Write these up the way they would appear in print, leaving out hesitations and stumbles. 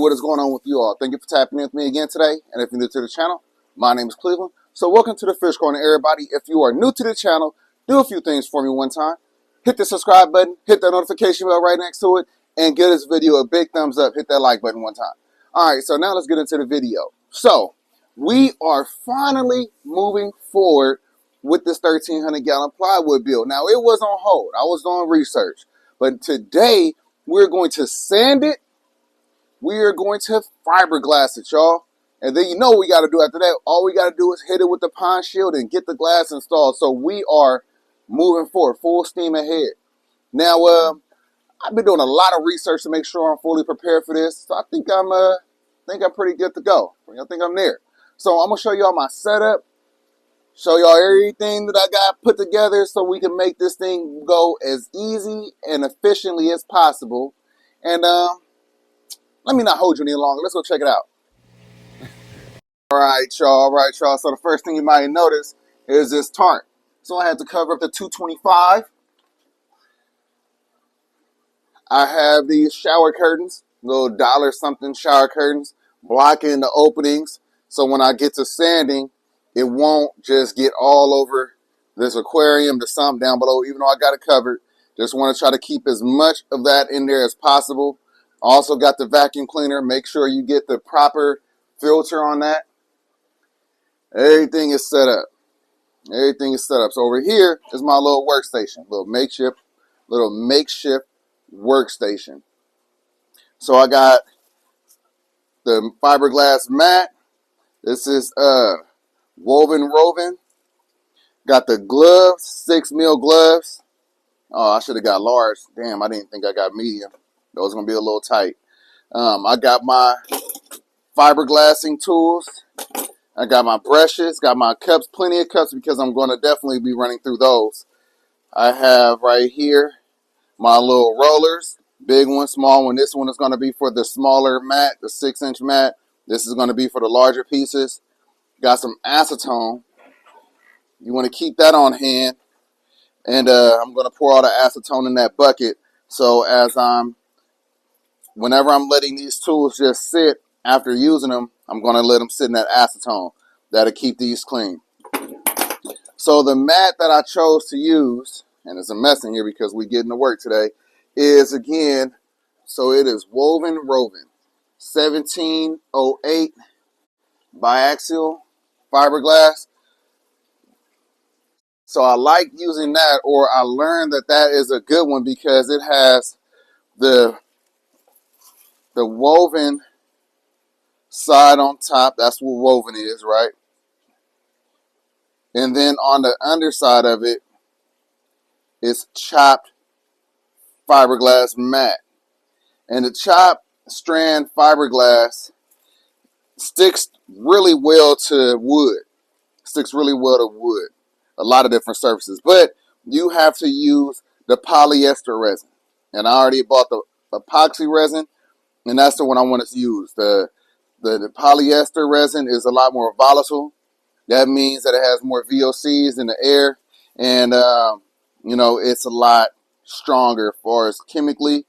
what is going on with you all? Thank you for tapping in with me again today. And if you're new to the channel, my name is Cleveland. So welcome to the Fish Corner, everybody. If you are new to the channel, do a few things for me one time. Hit the subscribe button, hit that notification bell right next to it, and give this video a big thumbs up. Hit that like button one time. All right, so now let's get into the video. So we are finally moving forward with this 1,300-gallon plywood build. Now, it was on hold. I was doing research. But today, we're going to sand it. We are going to fiberglass it, y'all. And then you know what we got to do after that. All we got to do is hit it with the pond shield and get the glass installed. So we are moving forward, full steam ahead. Now, I've been doing a lot of research to make sure I'm fully prepared for this. So I think I'm pretty good to go. I think I'm there. So I'm gonna show y'all my setup, show y'all everything that I got put together so we can make this thing go as easy and efficiently as possible. And let me not hold you any longer. Let's go check it out. All right, y'all. So the first thing you might notice is this tarp. So I had to cover up the 225. I have these shower curtains, little $1 shower curtains, blocking the openings. So when I get to sanding, it won't just get all over this aquarium, the sump down below, even though I got it covered. Just want to try to keep as much of that in there as possible. Also got the vacuum cleaner. Make sure you get the proper filter on that. Everything is set up. Everything is set up. So over here is my little workstation, little makeshift workstation. So I got the fiberglass mat. This is woven. Got the gloves, 6 mil gloves. Oh, I should have got large. Damn, I didn't think I got medium. Those gonna be a little tight. I got my fiberglassing tools. I got my brushes, got my cups, plenty of cups because I'm gonna definitely be running through those. I have right here my little rollers, big one, small one. This one is gonna be for the smaller mat, the 6-inch mat. This is gonna be for the larger pieces. Got some acetone. You want to keep that on hand. And I'm going to pour all the acetone in that bucket. So whenever I'm letting these tools just sit after using them, I'm going to let them sit in that acetone. That'll keep these clean. So the mat that I chose to use, and it's a mess in here because we getting to work today, is again, so it is woven 1708 biaxial fiberglass. So I like using that, or I learned that that is a good one because it has the woven side on top. That's what woven is, right? And then on the underside of it is chopped fiberglass mat. And the chopped strand fiberglass sticks really well to wood. A lot of different surfaces, but you have to use the polyester resin. And I already bought the epoxy resin, and that's the one I want to use. The polyester resin is a lot more volatile. That means that it has more VOCs in the air, and you know, it's a lot stronger as far as chemically,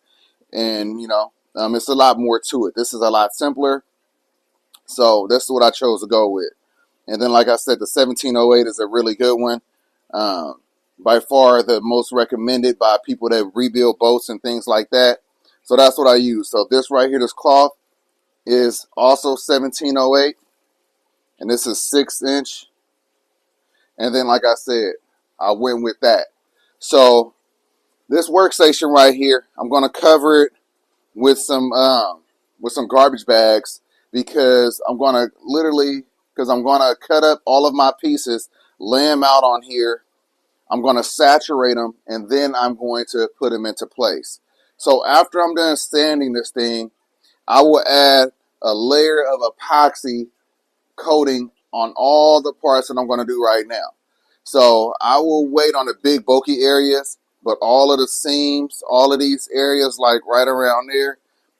and you know, it's a lot more to it. This is a lot simpler, so that's what I chose to go with. And then, like I said, the 1708 is a really good one. By far the most recommended by people that rebuild boats and things like that. So that's what I use. So this right here, this cloth, is also 1708. And this is 6-inch. And then, like I said, I went with that. So this workstation right here, I'm going to cover it with some garbage bags because I'm going to cut up all of my pieces, lay them out on here. I'm going to saturate them, and then I'm going to put them into place. So after I'm done sanding this thing, I will add a layer of epoxy coating on all the parts that I'm going to do right now. So I will wait on the big bulky areas, but all of the seams, all of these areas like right around there,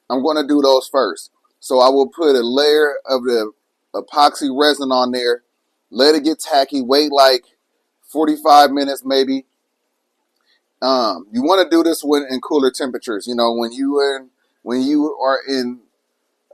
I'm going to do those first. So I will put a layer of the epoxy resin on there, let it get tacky, wait like 45 minutes maybe. You want to do this when in cooler temperatures. You know, when you are in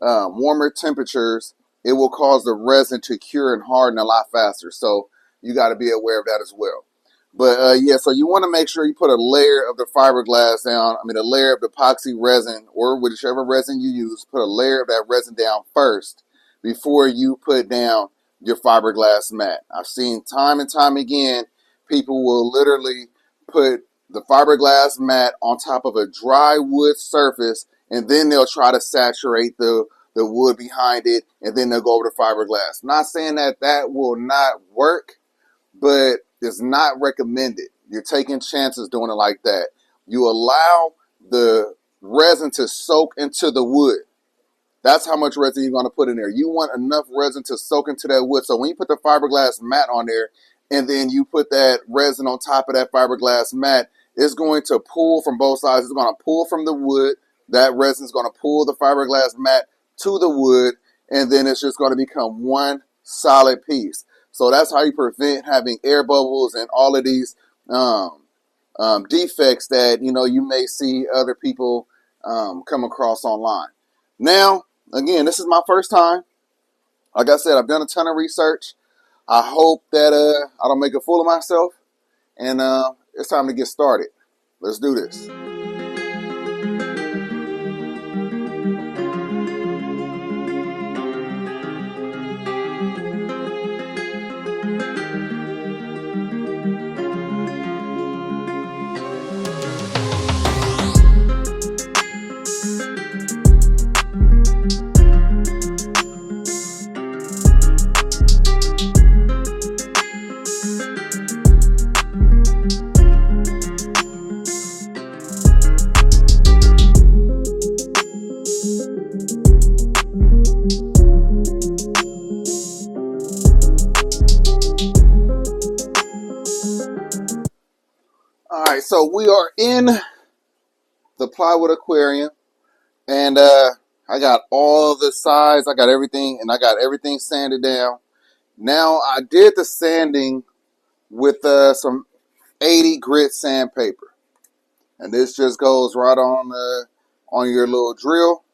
warmer temperatures, it will cause the resin to cure and harden a lot faster. So you got to be aware of that as well. But yeah, so you want to make sure you put a layer of the fiberglass down. I mean, a layer of the epoxy resin, or whichever resin you use, put a layer of that resin down first before you put down your fiberglass mat. I've seen time and time again, people will literally put the fiberglass mat on top of a dry wood surface, and then they'll try to saturate the wood behind it, and then they'll go over the fiberglass. Not saying that that will not work, but it's not recommended. You're taking chances doing it like that. You allow the resin to soak into the wood. That's how much resin you're going to put in there. You want enough resin to soak into that wood. So when you put the fiberglass mat on there, and then you put that resin on top of that fiberglass mat, it's going to pull from both sides. It's going to pull from the wood. That resin is going to pull the fiberglass mat to the wood, and then it's just going to become one solid piece. So that's how you prevent having air bubbles and all of these defects that you may see other people come across online. Now, again, this is my first time. Like I said, I've done a ton of research. I hope that I don't make a fool of myself, and it's time to get started. Let's do this. All right, so we are in the Plywood Aquarium, and I got all the sides, I got everything, and I got everything sanded down. Now, I did the sanding with some 80 grit sandpaper, and this just goes right on your little drill.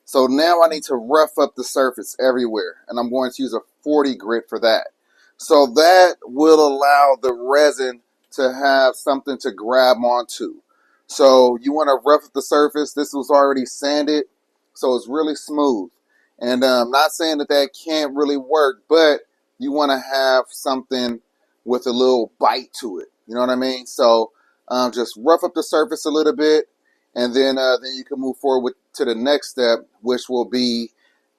So now I need to rough up the surface everywhere, and I'm going to use a 40 grit for that. So that will allow the resin to have something to grab onto. So you want to rough up the surface. This was already sanded, so it's really smooth. And I'm not saying that that can't really work, but you want to have something with a little bite to it. You know what I mean? So just rough up the surface a little bit, and then you can move forward to the next step, which will be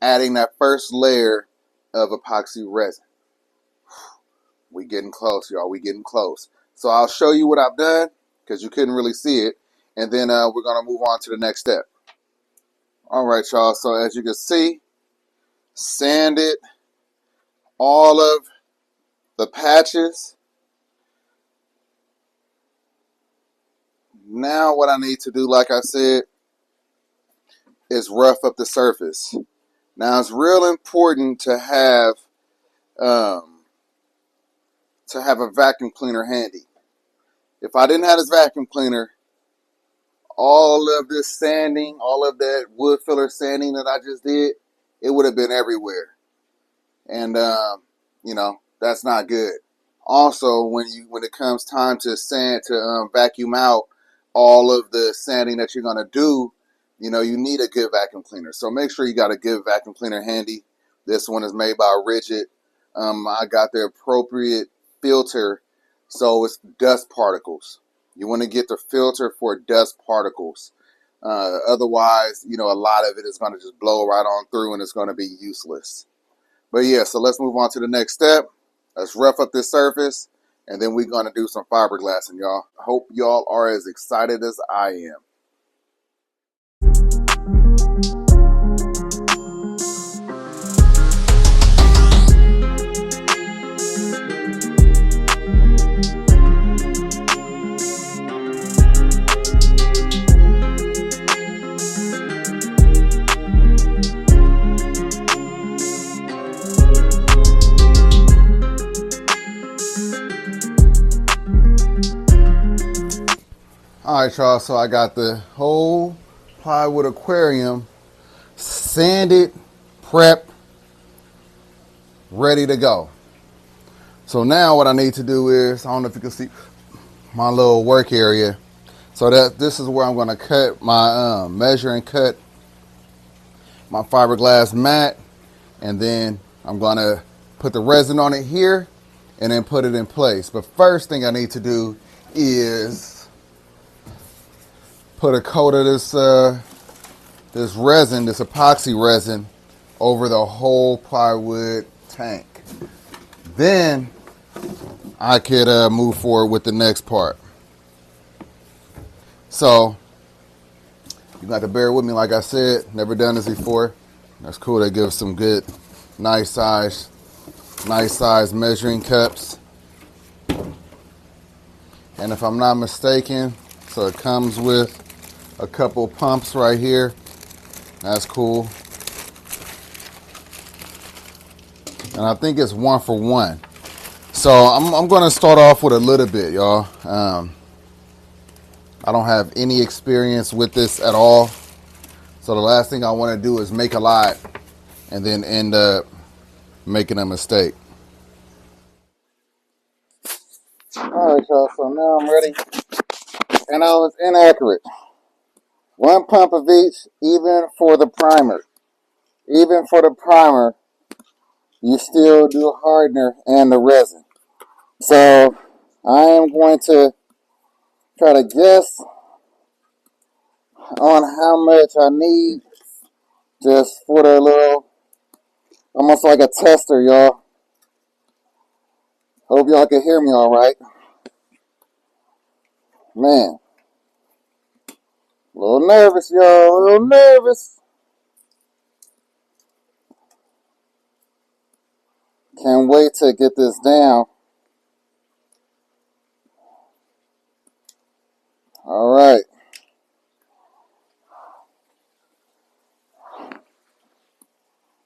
adding that first layer of epoxy resin. We getting close, y'all. We getting close. So I'll show you what I've done, because you couldn't really see it, and then we're going to move on to the next step. All right, y'all. So as you can see, sanded all of the patches. Now what I need to do, like I said, is rough up the surface. Now it's real important to have a vacuum cleaner handy. If I didn't have this vacuum cleaner, all of this sanding, all of that wood filler sanding that I just did, it would have been everywhere. And that's not good. Also, when it comes time to sand, to vacuum out all of the sanding that you're gonna do, you need a good vacuum cleaner. So make sure you got a good vacuum cleaner handy. This one is made by Rigid. I got the appropriate filter, so it's dust particles. You want to get the filter for dust particles. Otherwise, a lot of it is going to just blow right on through, and it's going to be useless. But yeah, so let's move on to the next step. Let's rough up this surface, and then we're going to do some fiberglassing, y'all. I hope y'all are as excited as I am. All right, y'all, so I got the whole Plywood Aquarium sanded, prepped, ready to go. So now what I need to do is, I don't know if you can see my little work area. So that this is where I'm going to cut my measure and cut my fiberglass mat, and then I'm going to put the resin on it here and then put it in place. But first thing I need to do is put a coat of this resin, this epoxy resin, over the whole plywood tank. Then I could move forward with the next part. So you got to bear with me, like I said, never done this before. That's cool. They give some good, nice size measuring cups. And if I'm not mistaken, so it comes with a couple pumps right here. That's cool. And I think it's 1 for 1. So I'm going to start off with a little bit, y'all. I don't have any experience with this at all. So the last thing I want to do is make a lot and then end up making a mistake. All right, y'all. So now I'm ready. And I was inaccurate. 1 pump of each, even for the primer. Even for the primer, you still do hardener and the resin. So I am going to try to guess on how much I need, just for the little, almost like a tester, y'all. Hope y'all can hear me all right. Man, a little nervous, y'all, a little nervous. Can't wait to get this down. All right.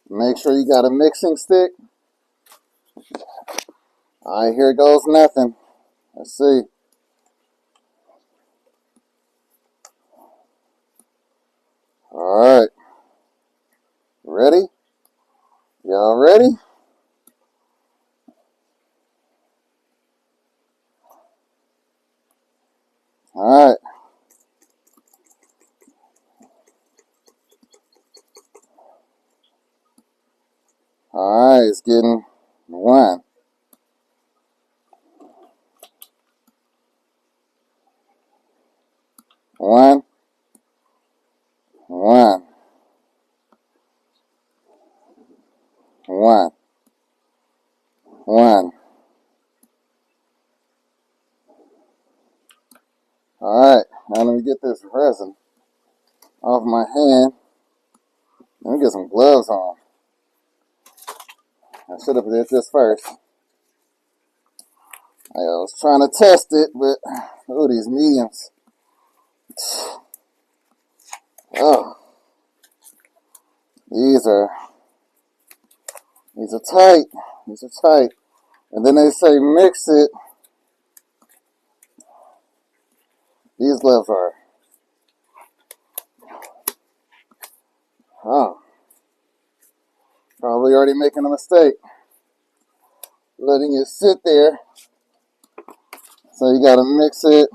Make sure you got a mixing stick. All right, here goes nothing. Let's see. All right. Ready? Y'all ready? All right. All right, it's getting 1. 1. 1. 1. 1. All right, now let me get this resin off my hand. Let me get some gloves on. I should have did this first. I was trying to test it, but oh, these mediums. Oh, these are tight. These are tight. And then they say mix it. These gloves are. Oh, probably already making a mistake. Letting it sit there. So you gotta mix it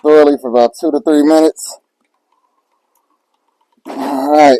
thoroughly for about 2 to 3 minutes. All right.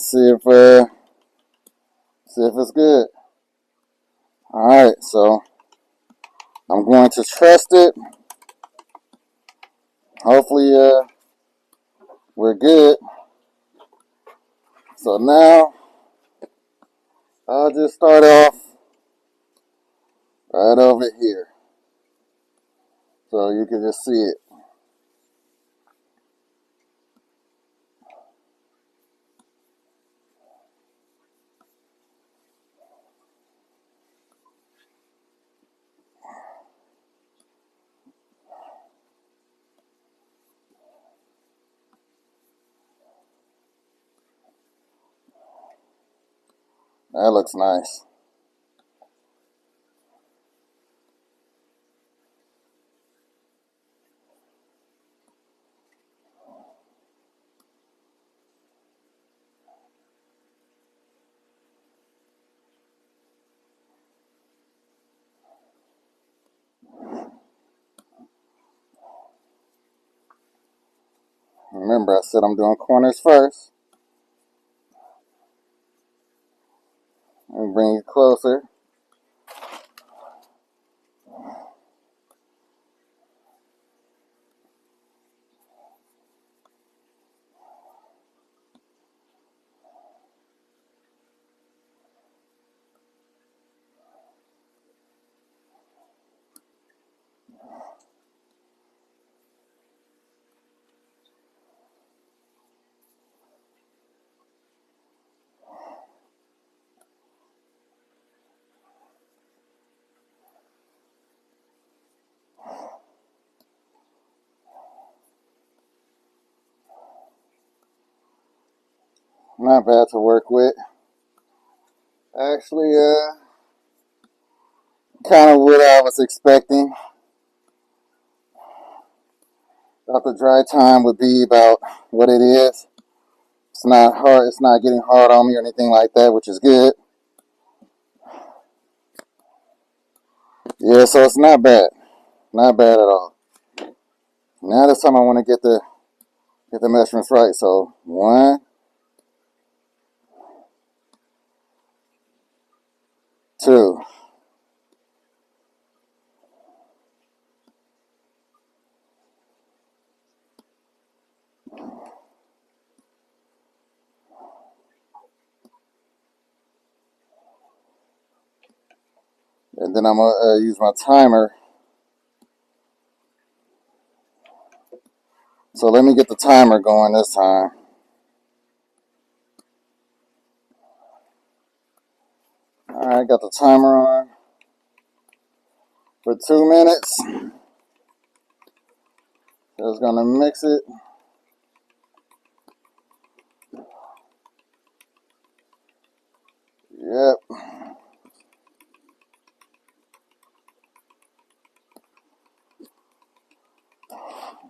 see if it's good. Alright, so I'm going to trust it. Hopefully we're good. So now I'll just start off right over here, so you can just see it. That looks nice. Remember, I said I'm doing corners first. Let me bring you closer. Not bad to work with. Actually, kind of what I was expecting. Thought the dry time would be about what it is. It's not hard. It's not getting hard on me or anything like that, which is good. Yeah, so it's not bad. Not bad at all. Now this time I want to get the measurements right. So 1, 2. And then I'm going to use my timer. So let me get the timer going this time. Alright, got the timer on for 2 minutes. Just going to mix it. Yep.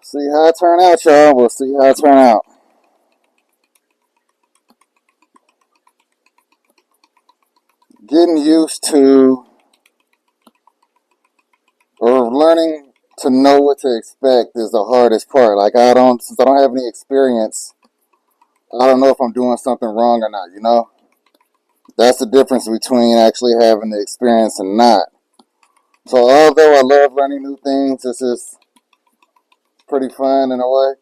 See how it turn out, y'all. We'll see how it turn out. Getting used to or learning to know what to expect is the hardest part. Like since I don't have any experience, I don't know if I'm doing something wrong or not, you know? That's the difference between actually having the experience and not. So although I love learning new things, it's just pretty fun in a way.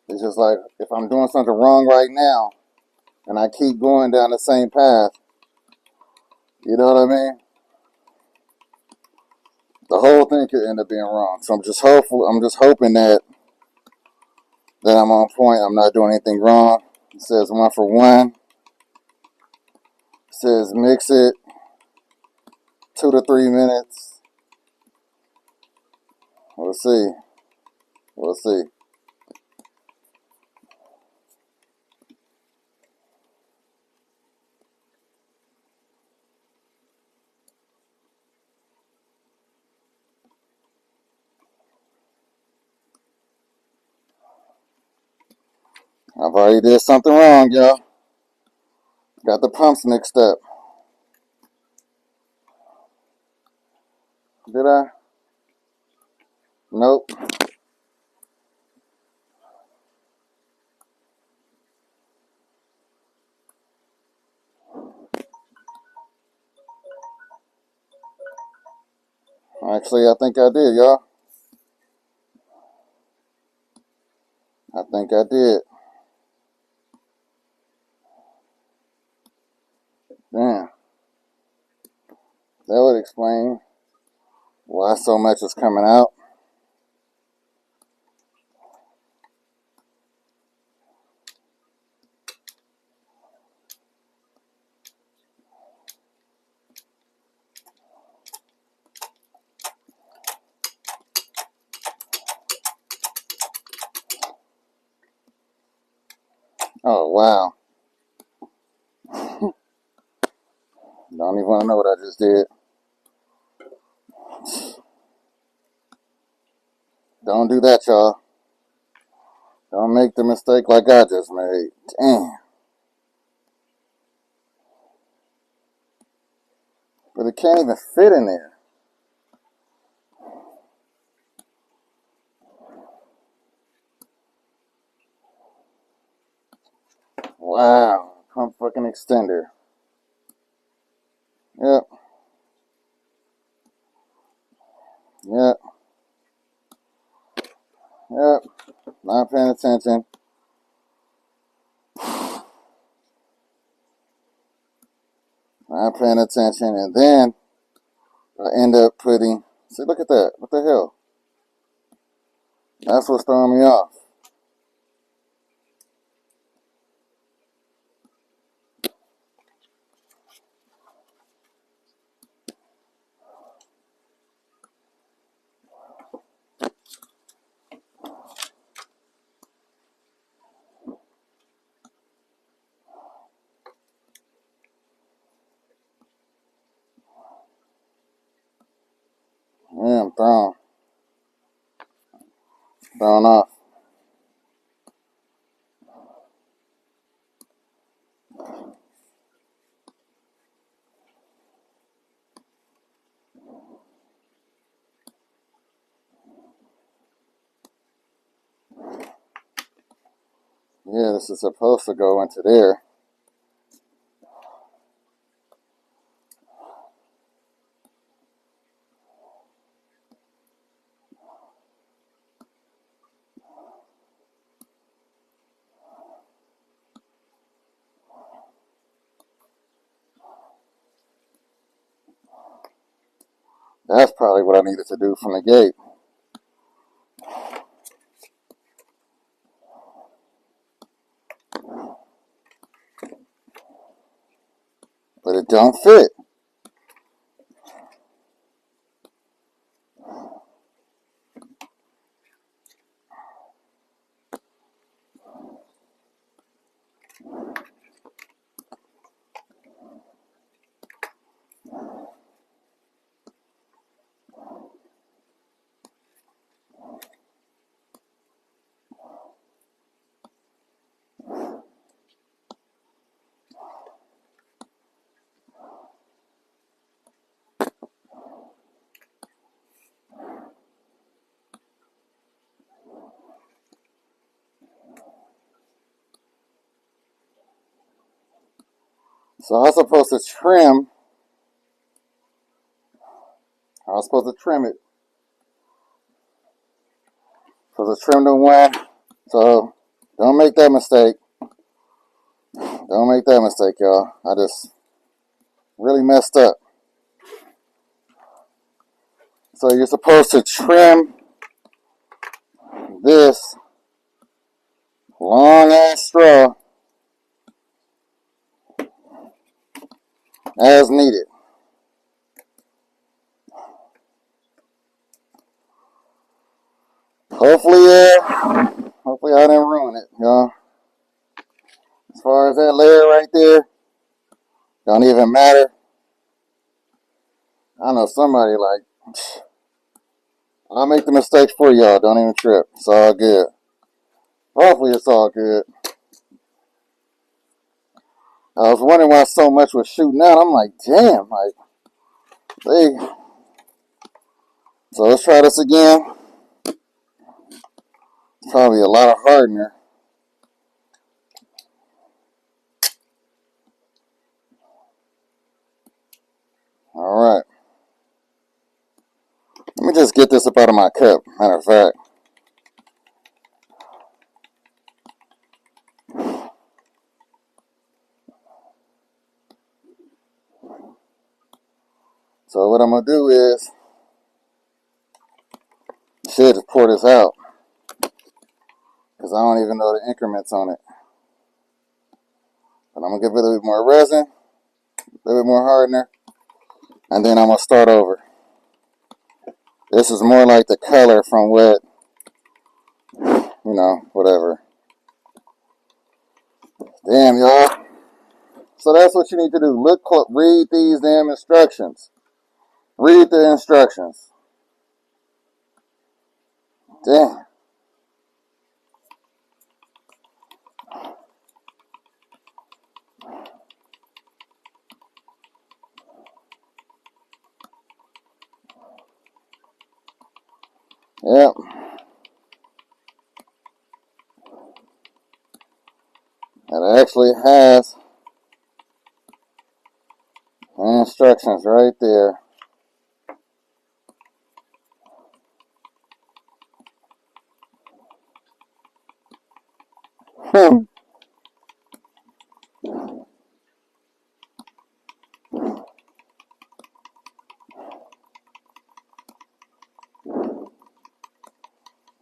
It's just like if I'm doing something wrong right now and I keep going down the same path, you know what I mean? The whole thing could end up being wrong. So I'm just hoping that I'm on point. I'm not doing anything wrong. It says 1 for 1. It says mix it 2 to 3 minutes. We'll see. We'll see. I've already did something wrong, y'all. Got the pumps mixed up. Did I? Nope. Actually, I think I did, y'all. I think I did. Damn. That would explain why so much is coming out. Oh, wow. Don't even want to know what I just did. Don't do that, y'all. Don't make the mistake like I just made. Damn. But it can't even fit in there. Wow. Pump fucking extender. Yep. Yep. Yep. Not paying attention. Not paying attention. And then I end up putting... See, look at that. What the hell? That's what's throwing me off. Yeah, I'm thrown off. Yeah, this is supposed to go into there. That's probably what I needed to do from the gate. But it don't fit. So I was supposed to trim. I was supposed to trim it. Supposed to trim the one. So don't make that mistake. Don't make that mistake, y'all. I just really messed up. So you're supposed to trim this long ass straw as needed. Hopefully I didn't ruin it, y'all. As far as that layer right there, don't even matter. I know somebody like, I'll make the mistakes for y'all. Don't even trip. It's all good. Hopefully it's all good. I was wondering why so much was shooting out. I'm like, damn, like, they. So let's try this again. Probably a lot of hardener. All right. me just get this up out of my cup. Matter of fact. So what I'm going to do is, should just pour this out. Because I don't even know the increments on it. But I'm going to give it a little bit more resin, a little bit more hardener, and then I'm going to start over. This is more like the color from what, you know, whatever. Damn, y'all. So that's what you need to do. Look, read these damn instructions. Read the instructions. Damn. Yep. It actually has the instructions right there.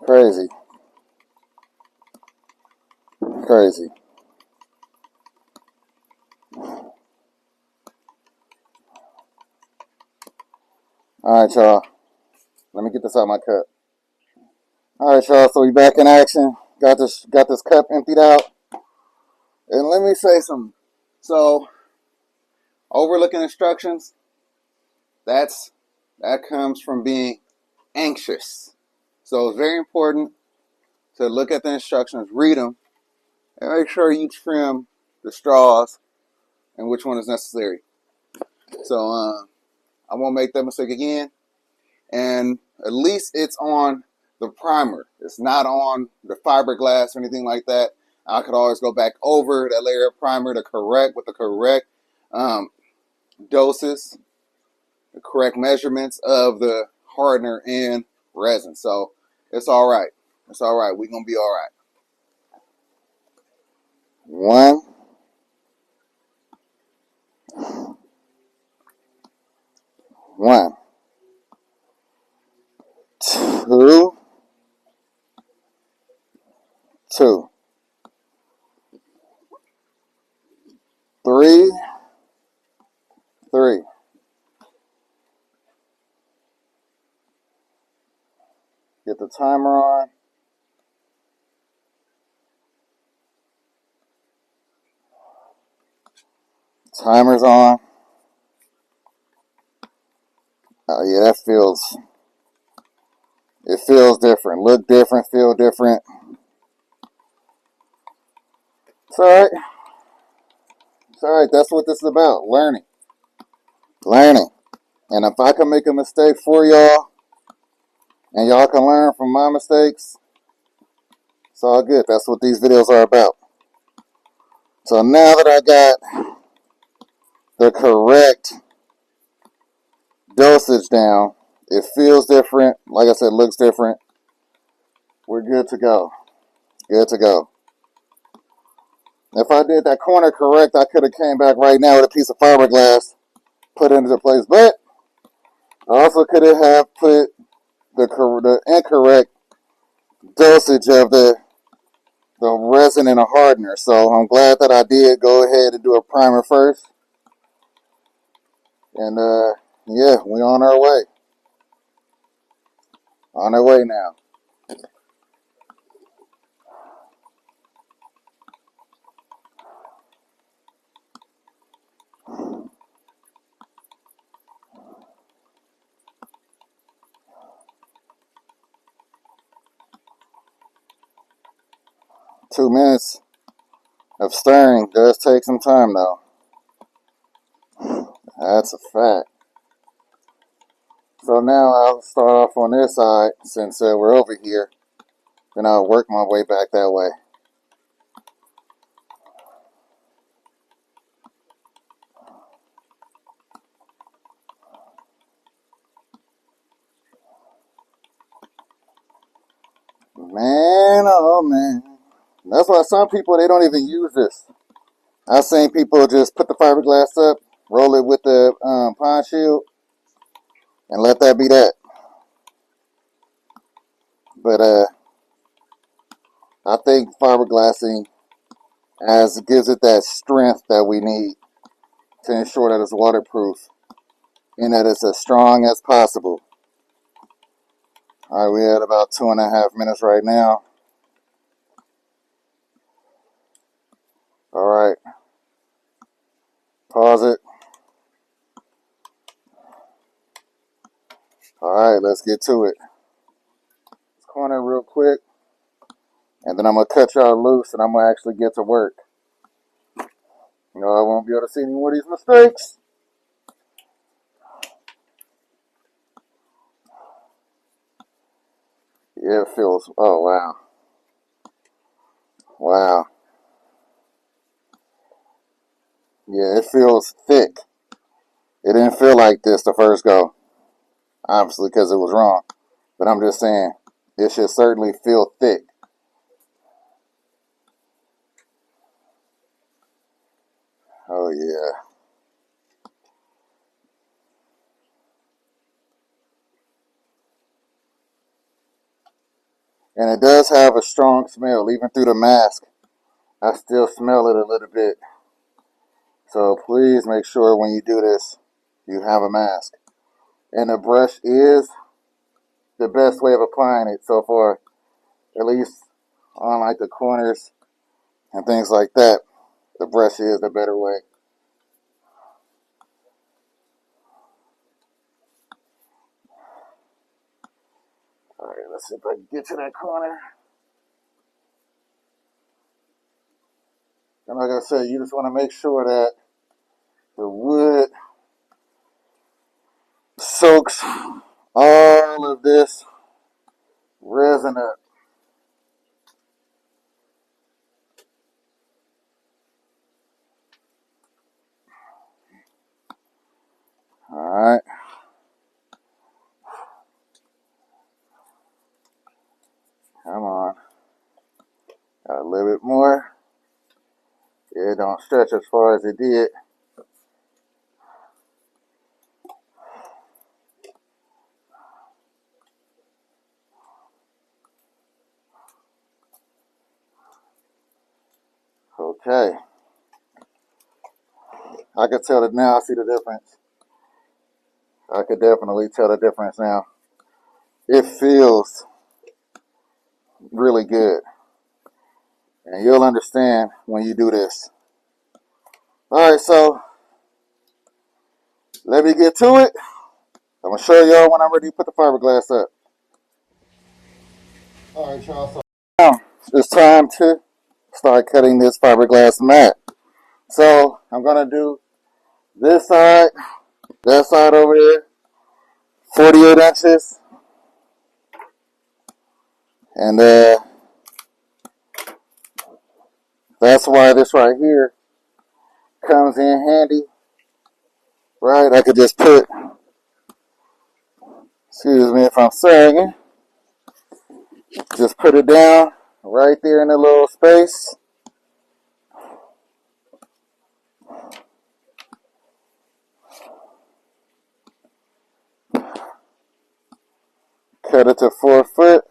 Crazy. Crazy. Alright, y'all. Let me get this out of my cup. Alright, y'all. So we back in action. Got this cup emptied out. And let me say something. So, overlooking instructions, that comes from being anxious. So it's very important to look at the instructions, read them, and make sure you trim the straws and which one is necessary. So I won't make that mistake again. And at least it's on the primer. It's not on the fiberglass or anything like that. I could always go back over that layer of primer with the correct doses, the correct measurements of the hardener and resin. So it's all right. It's all right. We're going to be all right. 1, 1, 2, 2, 3, 3. Get the timer on. Timer's on. Oh yeah, it feels different. Look different, feel different. It's alright. It's alright. That's what this is about. Learning. Learning. And if I can make a mistake for y'all, and y'all can learn from my mistakes, it's all good. That's what these videos are about. So now that I got the correct dosage down, it feels different. Like I said, looks different. We're good to go. Good to go. If I did that corner correct, I could have came back right now with a piece of fiberglass, put it into place. But I also could have put the incorrect dosage of the resin in a hardener. So I'm glad that I did go ahead and do a primer first. And yeah, we on our way. On our way now. Two minutes of stirring does take some time though. That's a fact. So now I'll start off on this side since we're over here. Then I'll work my way back that way. Man, oh man. That's why some people, they don't even use this. I've seen people just put the fiberglass up, roll it with the pond shield, and let that be that. But I think fiberglassing gives it that strength that we need to ensure that it's waterproof and that it's as strong as possible. All right, we're at about 2.5 minutes right now. All right, pause it. All right, let's get to it. This corner real quick, and then I'm gonna cut y'all loose, and I'm gonna actually get to work. You know, I won't be able to see any more of these mistakes. Yeah, it feels. Oh wow, wow. Yeah, it feels thick. It didn't feel like this the first go, obviously because it was wrong. But I'm just saying, it should certainly feel thick. Oh yeah. And it does have a strong smell, even through the mask. I still smell it a little bit. So please make sure when you do this, you have a mask. And the brush is the best way of applying it so far, at least on like the corners and things like that. The brush is the better way. All right, let's see if I can get to that corner. And like I said, you just want to make sure that the wood soaks all of this resin up. All right. Come on. Got a little bit more. It don't stretch as far as it did. Okay. I can tell it now. I see the difference. I could definitely tell the difference now. It feels really good. And you'll understand when you do this. Alright, so let me get to it. I'm going to show y'all when I'm ready to put the fiberglass up. Alright, y'all. So now it's time to start cutting this fiberglass mat. So I'm going to do this side, that side over there, 48 inches. And that's why this right here comes in handy. Right, I could just put, excuse me if I'm saying it, just put it down right there in the little space. Cut it to 4 foot.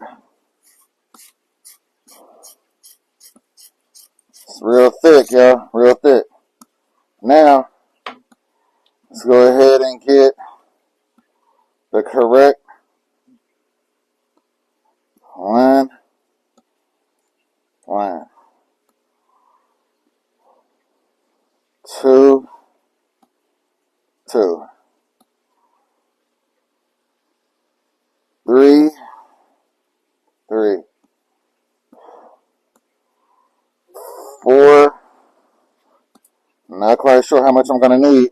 It's real thick, y'all, real thick. Now, let's go ahead and get the correct 1, 2, 2, 3, 3, 4. Not quite sure how much I'm going to need.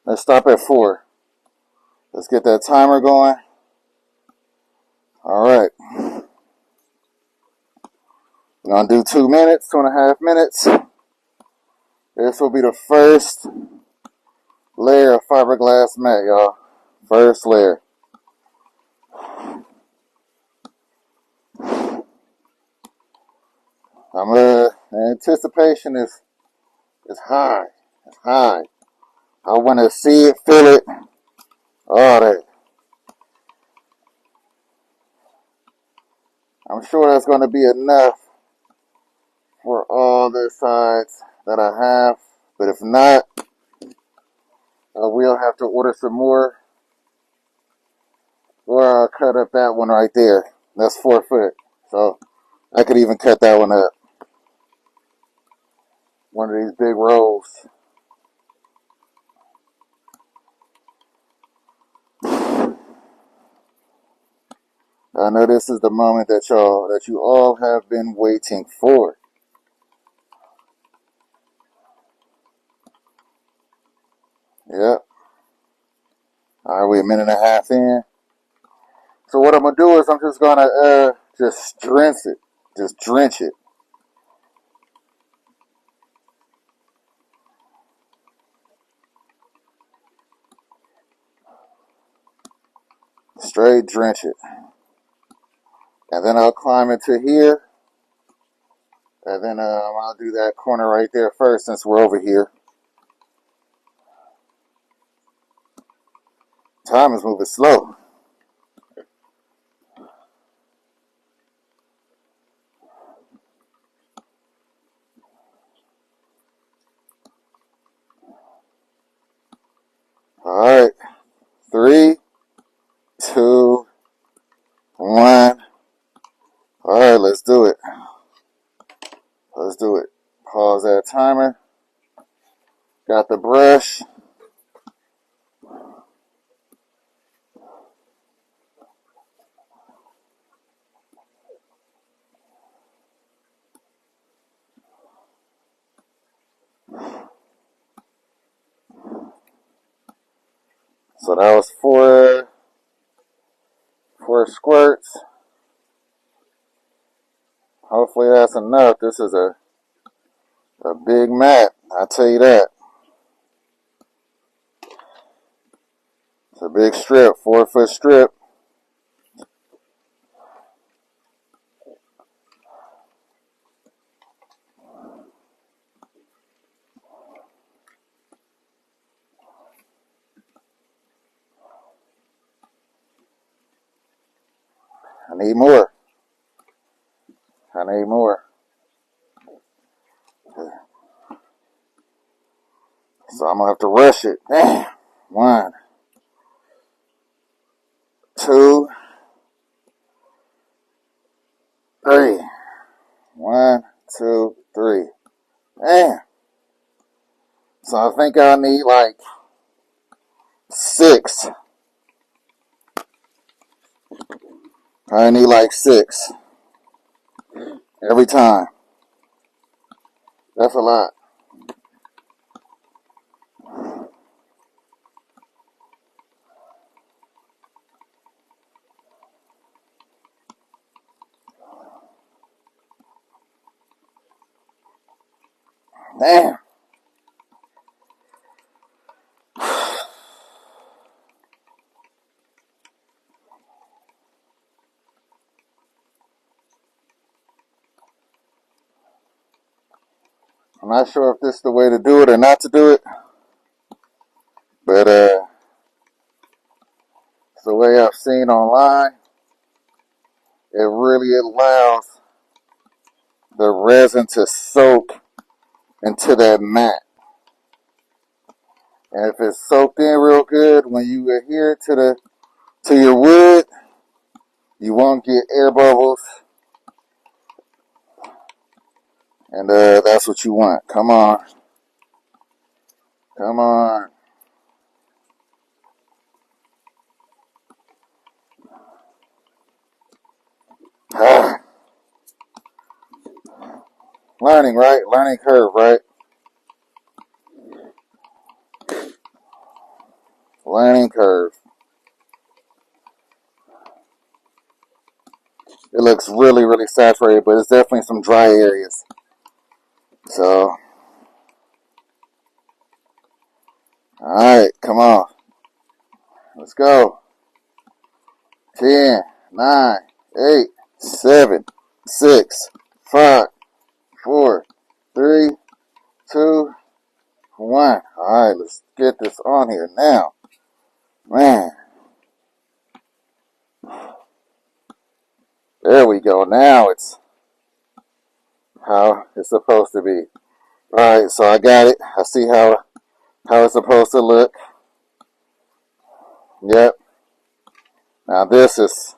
Let's stop at 4. Let's get that timer going. All right. I'm going to do 2 minutes, 2.5 minutes. This will be the first layer of fiberglass mat, y'all. First layer. Anticipation is high. It's high. I want to see it, feel it, all that. I'm sure that's going to be enough for all the sides that I have. But if not, I will have to order some more. Or I'll cut up that one right there. That's 4 foot. So I could even cut that one up. One of these big rolls. I know this is the moment that you all have been waiting for. Yep. Alright, we're a minute and a half in. So what I'm gonna do is I'm just gonna just drench it. Just drench it. Straight drench it. And then I'll climb into here. And then I'll do that corner right there first since we're over here. Time is moving slow. Alright. 3, 2, 1. Alright, let's do it. Let's do it. Pause that timer. Got the brush. So that was four squirts. Hopefully that's enough. This is a big mat, I'll tell you that. It's a big strip, 4 foot strip. I need more. I need more. So I'm gonna have to rush it. Damn. 1, 2, 3. 1, 2, 3. Damn. So I think I need like 6. I need like 6 every time. That's a lot. Damn. I'm not sure if this is the way to do it or not to do it, but it's the way I've seen online. It really allows the resin to soak into that mat. And if it's soaked in real good, when you adhere it to your wood, you won't get air bubbles. And that's what you want. Come on. Come on. Learning, right? Learning curve, right? Learning curve. It looks really, really saturated, but it's definitely some dry areas. So, alright, come on. Let's go. 10, 9, 8, 7, 6, 5, 4, 3, 2, 1. All right, let's get this on here now. Man. There we go. Now it's how it's supposed to be. All right, so I got it. I see how it's supposed to look. Yep. Now this is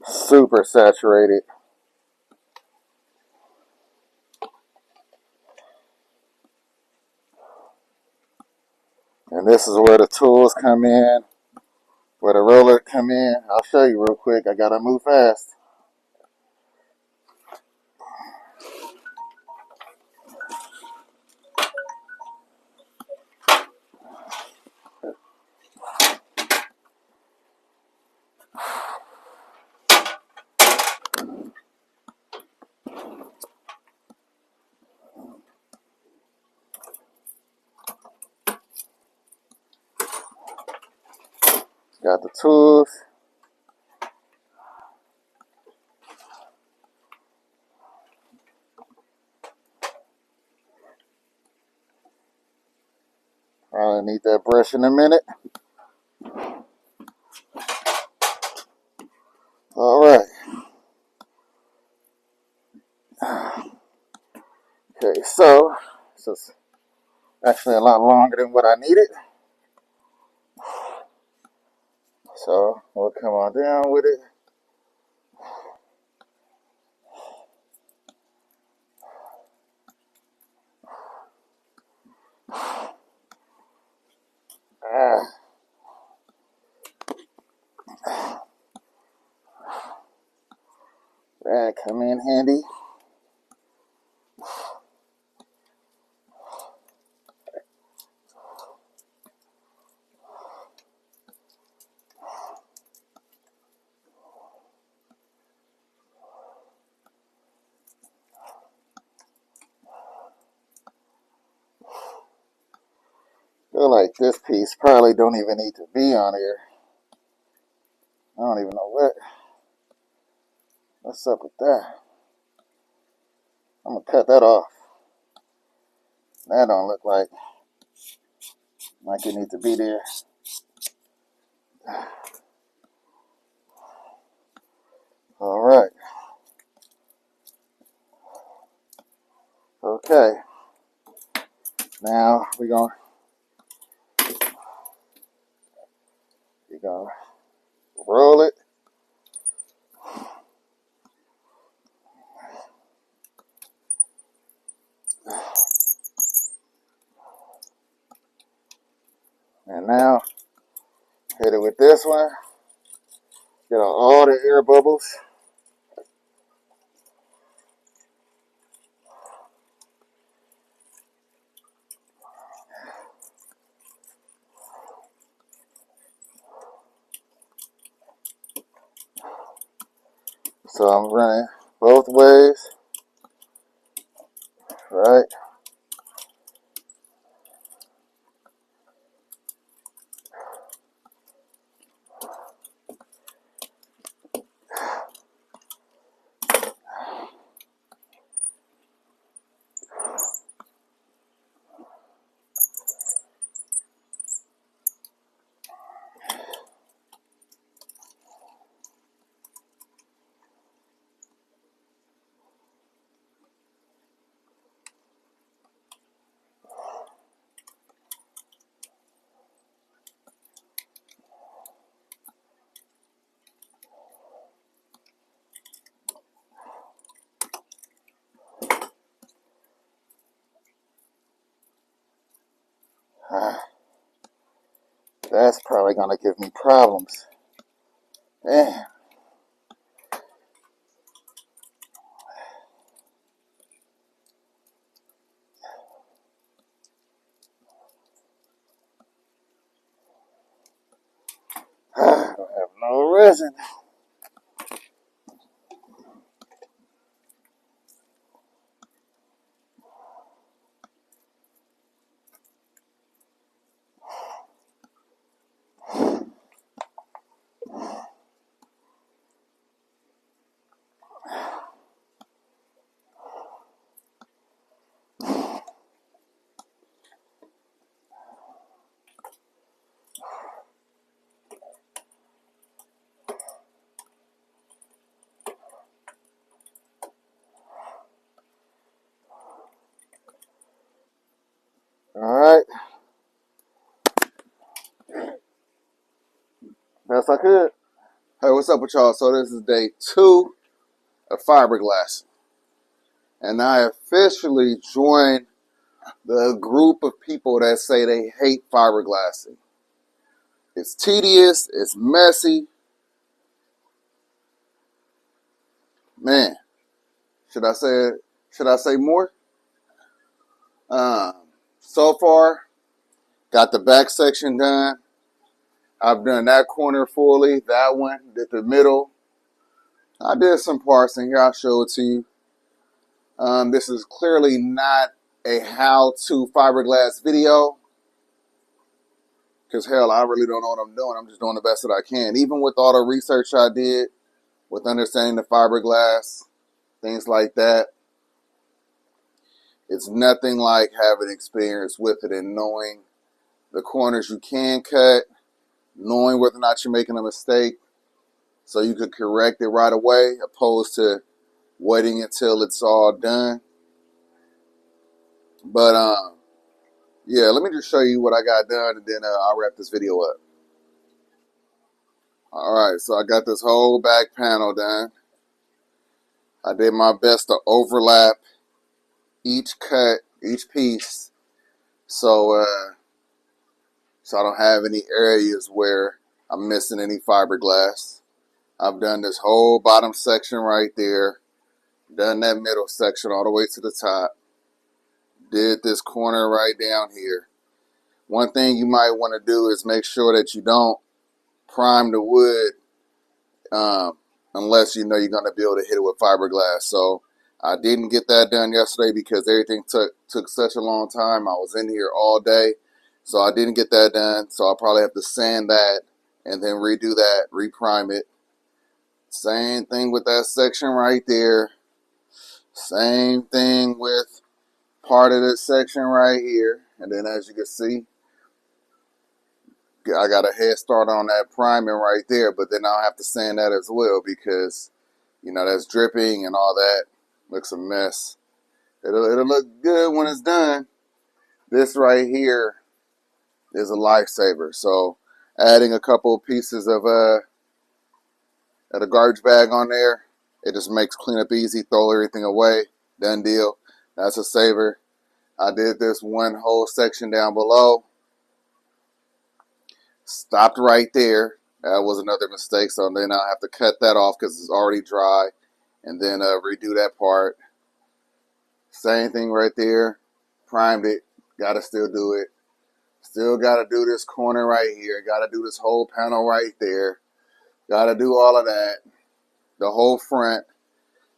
super saturated. And this is where the tools come in, where the roller come in. I'll show you real quick. I gotta move fast. Got the tools. I'll need that brush in a minute. All right. Okay, so this is actually a lot longer than what I needed. So we'll come on down with it. That come in handy. Feel like this piece probably don't even need to be on here. I don't even know what's up with that. I'm gonna cut that off. That don't look like it needs to be there. All right. Okay. Now we're gonna roll it. And now hit it with this one. Get all the air bubbles. So I'm running both ways, right? That's probably gonna give me problems. Man. I don't have no resin. best I could. Hey, what's up with y'all? So this is day 2 of fiberglassing. And I officially joined the group of people that say they hate fiberglassing. It's tedious, it's messy. Man, should I say more? So far, got the back section done. I've done that corner fully, that one, did the middle. I did some parts in here, I'll show it to you. This is clearly not a how-to fiberglass video. Because hell, I really don't know what I'm doing. I'm just doing the best that I can. Even with all the research I did, with understanding the fiberglass, things like that, it's nothing like having experience with it and knowing the corners you can cut, knowing whether or not you're making a mistake so you could correct it right away, opposed to waiting until it's all done. But yeah, let me just show you what I got done, and then I'll wrap this video up. Alright, so I got this whole back panel done. I did my best to overlap each cut, each piece, so I don't have any areas where I'm missing any fiberglass. I've done this whole bottom section right there, done that middle section all the way to the top, did this corner right down here. One thing you might want to do is make sure that you don't prime the wood unless you know you're going to be able to hit it with fiberglass. So I didn't get that done yesterday because everything took such a long time. I was in here all day, so I didn't get that done. So I'll probably have to sand that and then redo that, reprime it. Same thing with that section right there. Same thing with part of this section right here. And then as you can see, I got a head start on that priming right there, but then I'll have to sand that as well because, you know, that's dripping and all that. Looks a mess. It'll look good when it's done. This right here is a lifesaver. So adding a couple pieces of the garbage bag on there, it just makes cleanup easy. Throw everything away. Done deal. That's a saver. I did this one whole section down below. Stopped right there. That was another mistake. So then I'll have to cut that off because it's already dry. And then redo that part. Same thing right there. Primed it. Gotta still do it. Still gotta do this corner right here. Gotta do this whole panel right there. Gotta do all of that. The whole front.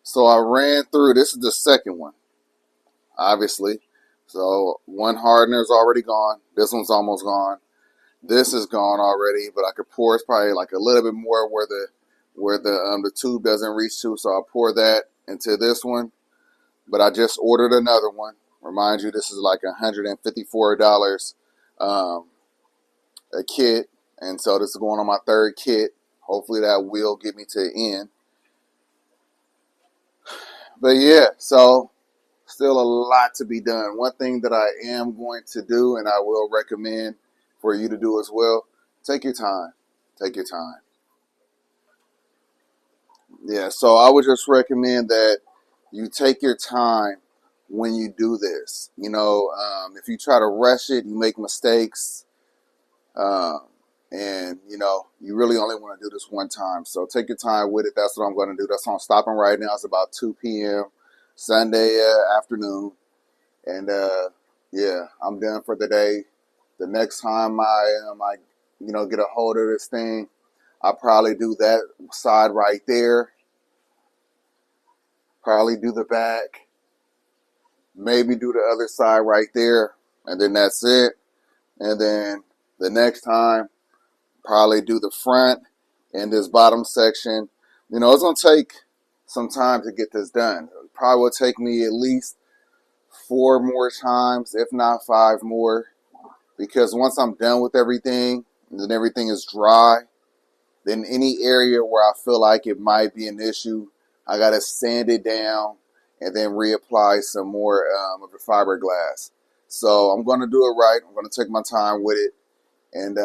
So I ran through. This is the second one, obviously. So one hardener's already gone. This one's almost gone. This is gone already, but I could pour. It's probably like a little bit more where the tube doesn't reach to. So I'll pour that into this one. But I just ordered another one. Remind you, this is like $154 a kit. And so this is going on my third kit. Hopefully that will get me to the end. But yeah, so still a lot to be done. One thing that I am going to do, and I will recommend for you to do as well, take your time. Take your time. Yeah, so I would just recommend that you take your time when you do this. You know, if you try to rush it, you make mistakes. And, you know, you really only want to do this one time. So take your time with it. That's what I'm going to do. That's why I'm stopping right now. It's about 2 p.m. Sunday afternoon. And, yeah, I'm done for the day. The next time I get a hold of this thing, I'll probably do that side right there. Probably do the back. Maybe do the other side right there. And then that's it. And then the next time, probably do the front and this bottom section. You know, it's going to take some time to get this done. It probably will take me at least 4 more times, if not 5 more. Because once I'm done with everything, and then everything is dry, then any area where I feel like it might be an issue, I got to sand it down and then reapply some more of the fiberglass. So I'm going to do it right. I'm going to take my time with it. And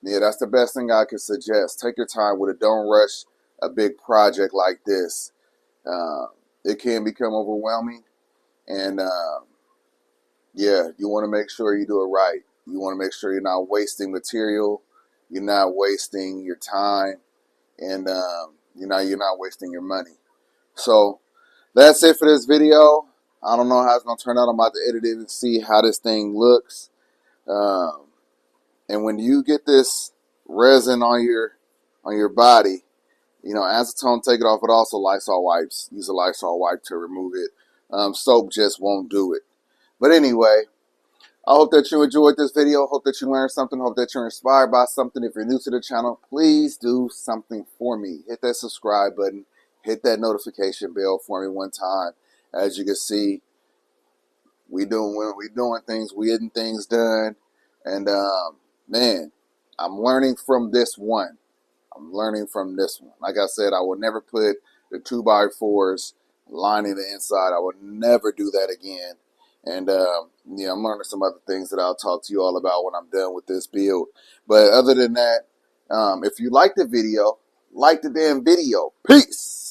Yeah, that's the best thing I could suggest. Take your time with it. Don't rush a big project like this. It can become overwhelming, and yeah, you want to make sure you do it right. You want to make sure you're not wasting material, you're not wasting your time, and you're not wasting your money. So that's it for this video. I don't know how it's gonna turn out. I'm about to edit it and see how this thing looks. Um, and when you get this resin on your body, acetone, take it off, but also Lysol wipes. Use a Lysol wipe to remove it. Soap just won't do it. But anyway, I hope that you enjoyed this video. Hope that you learned something. Hope that you're inspired by something. If you're new to the channel, please do something for me. Hit that subscribe button. Hit that notification bell for me one time. As you can see, we doing things. We getting things done. And man, I'm learning from this one. I'm learning from this one. Like I said, I will never put the 2x4s lining the inside. I would never do that again. And yeah, I'm learning some other things that I'll talk to you all about when I'm done with this build. But other than that, if you like the video, like the damn video. Peace.